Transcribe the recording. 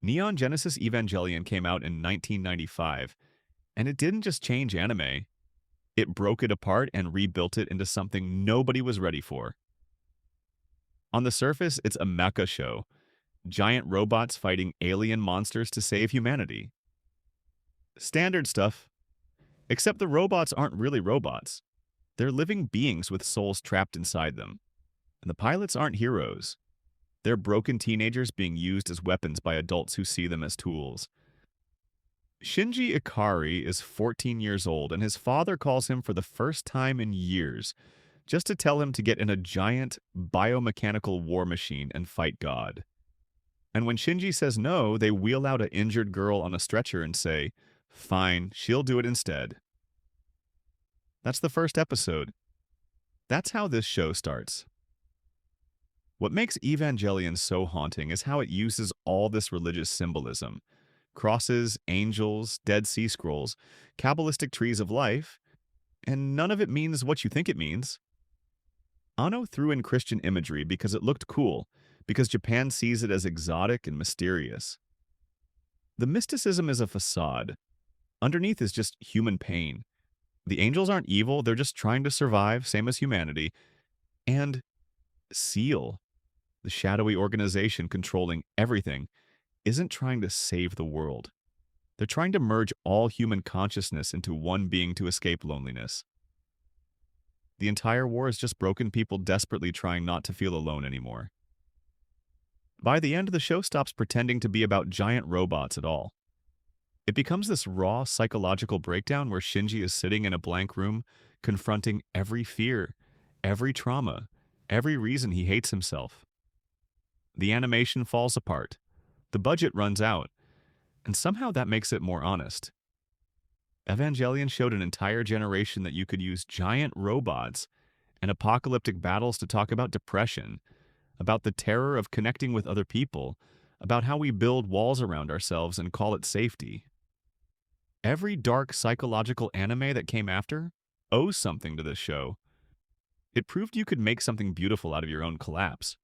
Neon Genesis Evangelion came out in 1995, and it didn't just change anime, it broke it apart and rebuilt it into something nobody was ready for. On the surface, it's a mecha show, giant robots fighting alien monsters to save humanity. Standard stuff, except the robots aren't really robots. They're living beings with souls trapped inside them. And the pilots aren't heroes. They're broken teenagers being used as weapons by adults who see them as tools. Shinji Ikari is 14 years old, and his father calls him for the first time in years just to tell him to get in a giant biomechanical war machine and fight God. And when Shinji says no, they wheel out an injured girl on a stretcher and say, "Fine, she'll do it instead." That's the first episode. That's how this show starts. What makes Evangelion so haunting is how it uses all this religious symbolism: crosses, angels, Dead Sea Scrolls, Kabbalistic trees of life, and none of it means what you think it means. Anno threw in Christian imagery because it looked cool, because Japan sees it as exotic and mysterious. The mysticism is a facade. Underneath is just human pain. The angels aren't evil, they're just trying to survive, same as humanity. And SEAL, the shadowy organization controlling everything, isn't trying to save the world. They're trying to merge all human consciousness into one being to escape loneliness. The entire war is just broken people desperately trying not to feel alone anymore. By the end, the show stops pretending to be about giant robots at all. It becomes this raw psychological breakdown where Shinji is sitting in a blank room, confronting every fear, every trauma, every reason he hates himself. The animation falls apart, the budget runs out, and somehow that makes it more honest. Evangelion showed an entire generation that you could use giant robots and apocalyptic battles to talk about depression, about the terror of connecting with other people, about how we build walls around ourselves and call it safety. Every dark psychological anime that came after owes something to this show. It proved you could make something beautiful out of your own collapse.